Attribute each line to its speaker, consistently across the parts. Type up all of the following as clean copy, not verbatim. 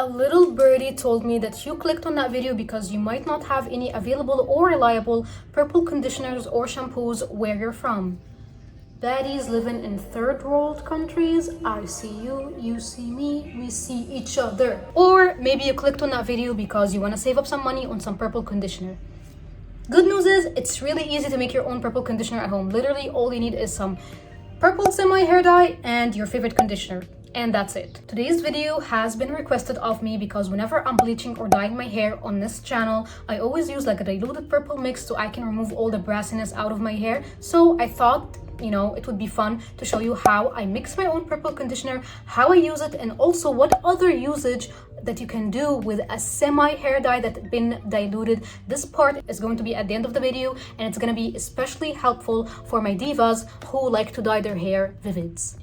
Speaker 1: A little birdie told me that you clicked on that video because you might not have any available or reliable purple conditioners or shampoos where you're from. Baddies living in third world countries, I see you, you see me, we see each other. Or maybe you clicked on that video because you want to save up some money on some purple conditioner. Good news is, it's really easy to make your own purple conditioner at home. Literally, all you need is some purple semi hair dye and your favorite conditioner. And that's it. Today's video has been requested of me because whenever I'm bleaching or dyeing my hair on this channel, I always use like a diluted purple mix so I can remove all the brassiness out of my hair. So I thought, it would be fun to show you how I mix my own purple conditioner, how I use it, and also what other usage that you can do with a semi hair dye that's been diluted. This part is going to be at the end of the video, and it's going to be especially helpful for my divas who like to dye their hair vivids.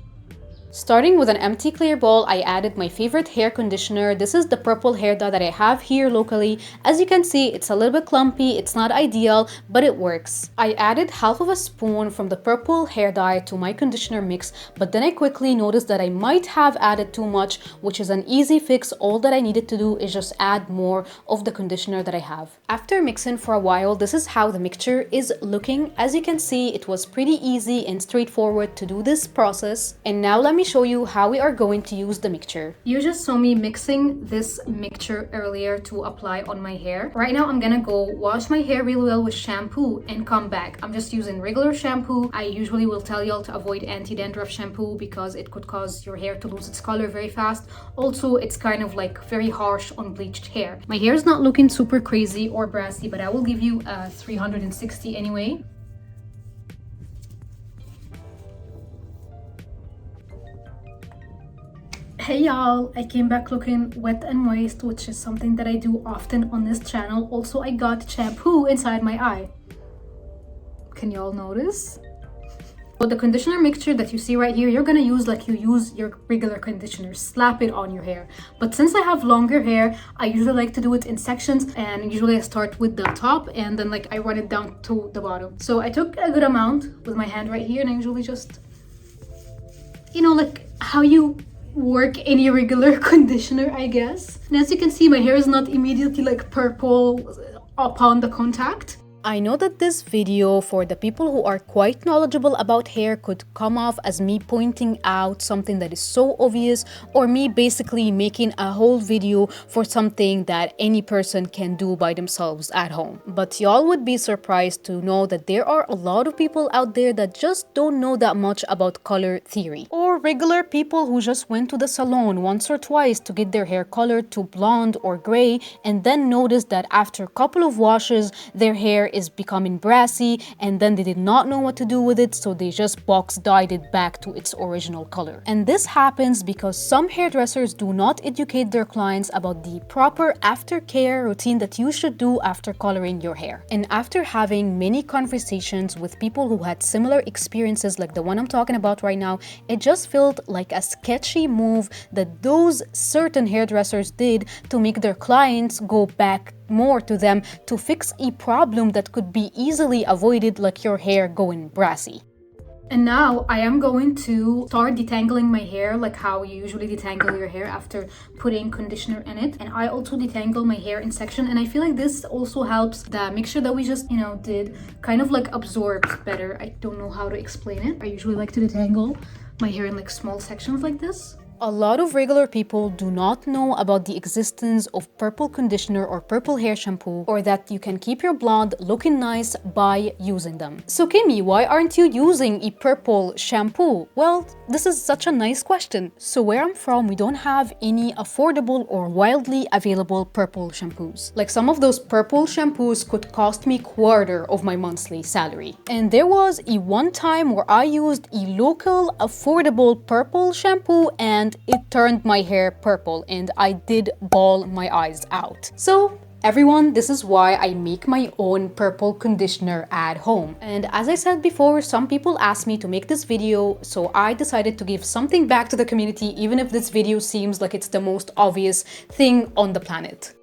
Speaker 1: Starting with an empty clear bowl, I added my favorite hair conditioner. This is the purple hair dye that I have here locally. As you can see, it's a little bit clumpy, it's not ideal, but it works. I added half of a spoon from the purple hair dye to my conditioner mix, but then I quickly noticed that I might have added too much, which is an easy fix. All that I needed to do is just add more of the conditioner that I have. After mixing for a while, this is how the mixture is looking. As you can see, it was pretty easy and straightforward to do this process. And now let me show you how we are going to use the mixture. You just saw me mixing this mixture earlier to apply on my hair. Right now I'm gonna go wash my hair really well with shampoo and come back. I'm just using regular shampoo. I usually will tell y'all to avoid anti-dandruff shampoo because it could cause your hair to lose its color very fast. Also, it's kind of like very harsh on bleached hair. My hair is not looking super crazy or brassy, but I will give you a 360 anyway. Hey y'all, I came back looking wet and moist, which is something that I do often on this channel. Also, I got shampoo inside my eye. Can y'all notice? So the conditioner mixture that you see right here, you're gonna use like you use your regular conditioner. Slap it on your hair. But since I have longer hair, I usually like to do it in sections, and usually I start with the top and then like I run it down to the bottom. So I took a good amount with my hand right here, and I usually just, like how you work any regular conditioner, I guess. And as you can see, my hair is not immediately like purple upon the contact. I know that this video, for the people who are quite knowledgeable about hair, could come off as me pointing out something that is so obvious, or me basically making a whole video for something that any person can do by themselves at home. But y'all would be surprised to know that there are a lot of people out there that just don't know that much about color theory. Or regular people who just went to the salon once or twice to get their hair colored to blonde or gray, and then noticed that after a couple of washes, their hair is becoming brassy, and then they did not know what to do with it, so they just box dyed it back to its original color. And this happens because some hairdressers do not educate their clients about the proper aftercare routine that you should do after coloring your hair. And after having many conversations with people who had similar experiences like the one I'm talking about right now, it just felt like a sketchy move that those certain hairdressers did to make their clients go back more to them to fix a problem that could be easily avoided, like your hair going brassy. And now I am going to start detangling my hair like how you usually detangle your hair after putting conditioner in it. And I also detangle my hair in section, and I feel like this also helps the mixture that we just did kind of like absorbs better. I don't know how to explain it. I usually like to detangle my hair in like small sections like this. A lot of regular people do not know about the existence of purple conditioner or purple hair shampoo, or that you can keep your blonde looking nice by using them. So Kimmy, why aren't you using a purple shampoo? Well, this is such a nice question. So where I'm from, we don't have any affordable or wildly available purple shampoos. Like some of those purple shampoos could cost me quarter of my monthly salary. And there was a one time where I used a local affordable purple shampoo, and it turned my hair purple, and I did bawl my eyes out. So everyone, this is why I make my own purple conditioner at home. And as I said before, some people asked me to make this video, so I decided to give something back to the community, even if this video seems like it's the most obvious thing on the planet.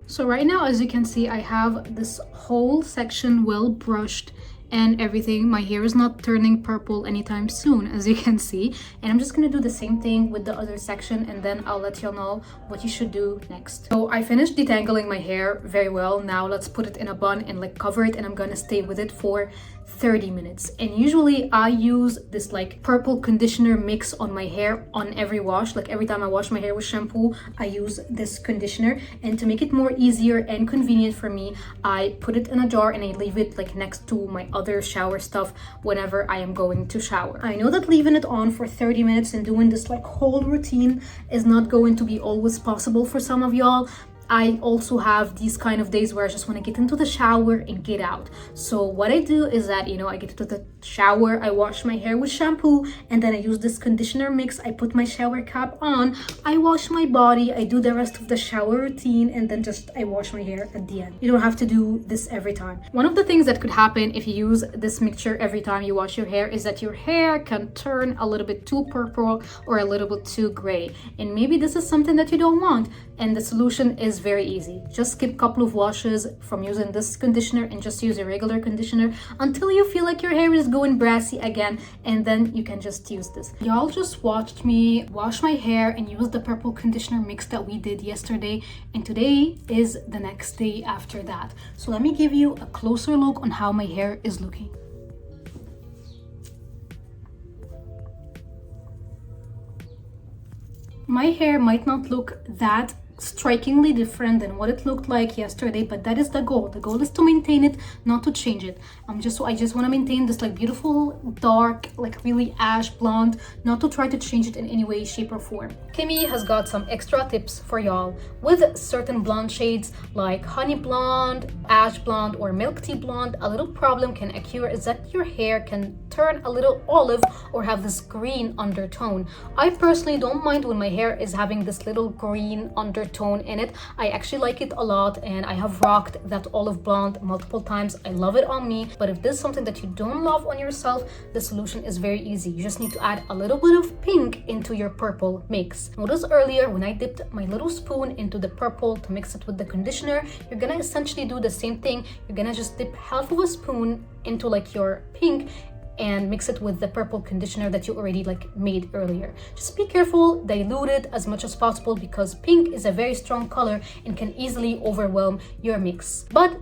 Speaker 1: So right now, as you can see, I have this whole section well brushed and everything. My hair is not turning purple anytime soon, as you can see. And I'm just gonna do the same thing with the other section, and then I'll let y'all know what you should do next. So I finished detangling my hair very well. Now let's put it in a bun and like cover it, and I'm gonna stay with it for 30 minutes. And usually I use this like purple conditioner mix on my hair on every wash. Like every time I wash my hair with shampoo, I use this conditioner. And to make it more easier and convenient for me, I put it in a jar and I leave it like next to my other shower stuff whenever I am going to shower. I know that leaving it on for 30 minutes and doing this like whole routine is not going to be always possible for some of y'all. I also have these kind of days where I just want to get into the shower and get out. So what I do is that, I get into the shower, I wash my hair with shampoo, and then I use this conditioner mix. I put my shower cap on, I wash my body, I do the rest of the shower routine, and then I wash my hair at the end. You don't have to do this every time. One of the things that could happen if you use this mixture every time you wash your hair is that your hair can turn a little bit too purple or a little bit too gray. And maybe this is something that you don't want. And the solution is very easy. Just skip a couple of washes from using this conditioner and just use a regular conditioner until you feel like your hair is going brassy again, and then you can just use this. Y'all just watched me wash my hair and use the purple conditioner mix that we did yesterday, and today is the next day after that. So let me give you a closer look on how my hair is looking. My hair might not look that strikingly different than what it looked like yesterday, but that is the goal. The goal is to maintain it, not to change it. I just want to maintain this like beautiful dark, like really ash blonde, not to try to change it in any way, shape or form. Kimmy has got some extra tips for y'all. With certain blonde shades like honey blonde, ash blonde or milk tea blonde, a little problem can occur is that your hair can turn a little olive or have this green undertone. I personally don't mind when my hair is having this little green undertone in it. I actually like it a lot, and I have rocked that olive blonde multiple times. I love it on me. But if this is something that you don't love on yourself, the solution is very easy. You just need to add a little bit of pink into your purple mix. Notice earlier when I dipped my little spoon into the purple to mix it with the conditioner, you're gonna essentially do the same thing. You're gonna just dip half of a spoon into like your pink and mix it with the purple conditioner that you already like made earlier. Just be careful, dilute it as much as possible because pink is a very strong color and can easily overwhelm your mix. But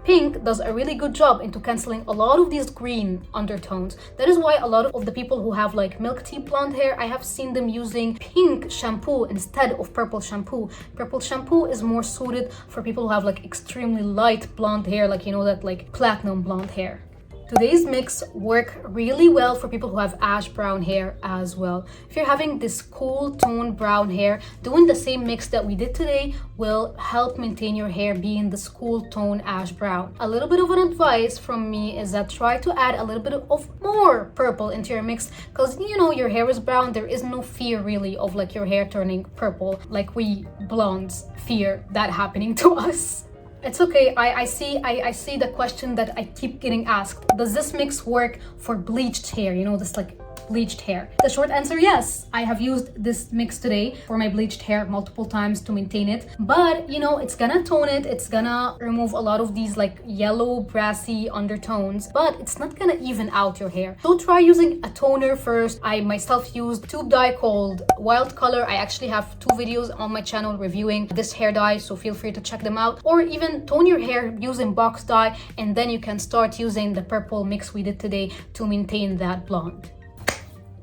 Speaker 1: pink does a really good job into canceling a lot of these green undertones. That is why a lot of the people who have like milk tea blonde hair, I have seen them using pink shampoo instead of purple shampoo. Purple shampoo is more suited for people who have like extremely light blonde hair, like that like platinum blonde hair. Today's mix work really well for people who have ash brown hair as well. If you're having this cool tone brown hair, doing the same mix that we did today will help maintain your hair being this cool tone ash brown. A little bit of an advice from me is that try to add a little bit of more purple into your mix, because your hair is brown. There is no fear really of like your hair turning purple like we blondes fear that happening to us. It's okay. I see the question that I keep getting asked. Does this mix work for bleached hair? This like bleached hair. The short answer, yes. I have used this mix today for my bleached hair multiple times to maintain it. But it's gonna tone it. It's gonna remove a lot of these like yellow brassy undertones, but it's not gonna even out your hair. So try using a toner first. I myself used tube dye called Wild Color. I actually have 2 videos on my channel reviewing this hair dye, so feel free to check them out. Or even tone your hair using box dye, and then you can start using the purple mix we did today to maintain that blonde.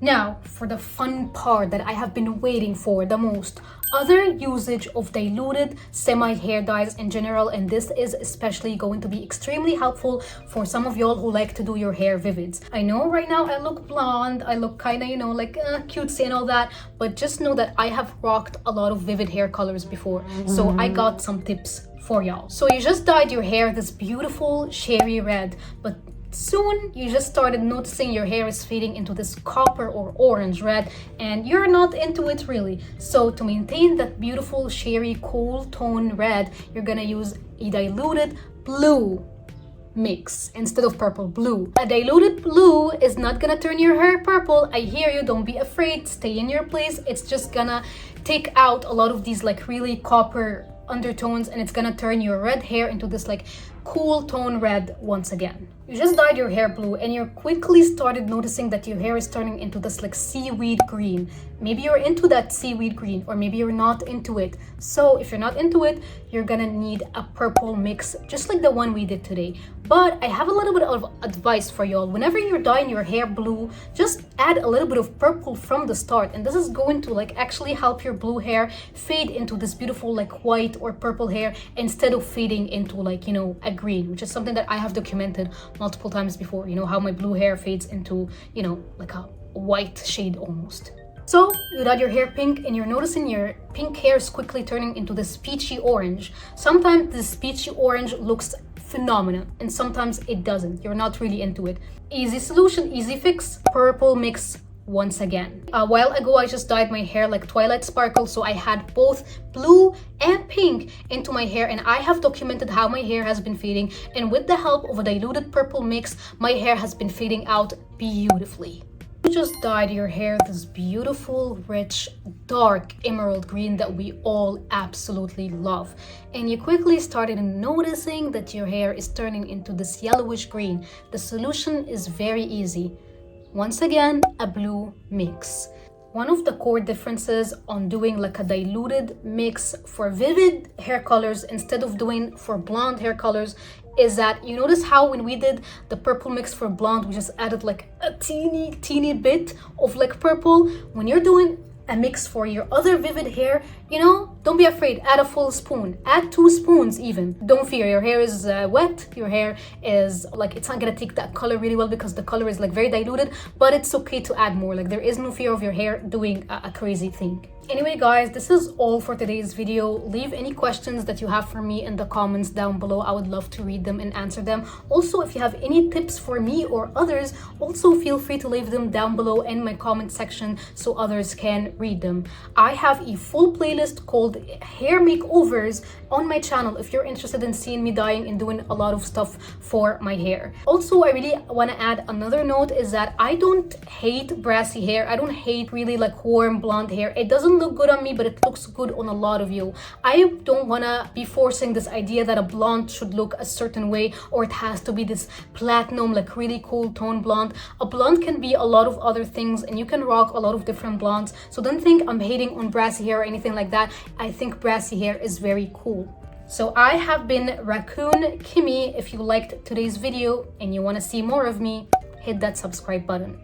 Speaker 1: Now, for the fun part that I have been waiting for the most, other usage of diluted semi-hair dyes in general, and this is especially going to be extremely helpful for some of y'all who like to do your hair vivids. I know right now I look blonde, I look kind of, like cutesy and all that, but just know that I have rocked a lot of vivid hair colors before, so I got some tips for y'all. So you just dyed your hair this beautiful cherry red, but soon you just started noticing your hair is fading into this copper or orange red, and you're not into it really. So to maintain that beautiful cherry cool tone red, you're gonna use a diluted blue mix instead of purple. Blue. A diluted blue is not gonna turn your hair purple. I hear you, don't be afraid, stay in your place. It's just gonna take out a lot of these like really copper undertones, and it's gonna turn your red hair into this like cool tone red once again. You just dyed your hair blue and you quickly started noticing that your hair is turning into this like seaweed green. Maybe you're into that seaweed green, or maybe you're not into it. So if you're not into it, you're gonna need a purple mix just like the one we did today. But I have a little bit of advice for y'all. Whenever you're dyeing your hair blue, just add a little bit of purple from the start, and this is going to like actually help your blue hair fade into this beautiful like white or purple hair instead of fading into like, you know, a green, which is something that I have documented multiple times before. You know how my blue hair fades into, you know, like a white shade almost. So you dyed your hair pink and you're noticing your pink hair is quickly turning into this peachy orange. Sometimes this peachy orange looks phenomenal and sometimes it doesn't. You're not really into it. Easy solution, easy fix, purple mix once again. A while ago I just dyed my hair like Twilight Sparkle, so I had both blue and pink into my hair, and I have documented how my hair has been fading, and with the help of a diluted purple mix, my hair has been fading out beautifully. You just dyed your hair this beautiful, rich, dark emerald green that we all absolutely love. And you quickly started noticing that your hair is turning into this yellowish green. The solution is very easy. Once again, a blue mix. One of the core differences on doing like a diluted mix for vivid hair colors instead of doing for blonde hair colors is that you notice how when we did the purple mix for blonde, we just added like a teeny bit of like purple. When you're doing a mix for your other vivid hair, you know, don't be afraid, add a full spoon, add 2 spoons even. Don't fear, your hair is wet, your hair is like, it's not gonna take that color really well because the color is like very diluted, but it's okay to add more. Like there is no fear of your hair doing a crazy thing. Anyway guys, this is all for today's video. Leave any questions that you have for me in the comments down below. I would love to read them and answer them. Also, if you have any tips for me or others, also feel free to leave them down below in my comment section so others can read them. I have a full playlist called hair makeovers on my channel if you're interested in seeing me dyeing and doing a lot of stuff for my hair. Also, I really want to add another note is that I don't hate brassy hair. I don't hate really like warm blonde hair. It doesn't look good on me, but it looks good on a lot of you. I don't want to be forcing this idea that a blonde should look a certain way or it has to be this platinum like really cool tone blonde. A blonde can be a lot of other things and you can rock a lot of different blondes. So don't think I'm hating on brassy hair or anything like that. I think brassy hair is very cool. So I have been Raccoon Kimmy. If you liked today's video and you want to see more of me, hit that subscribe button.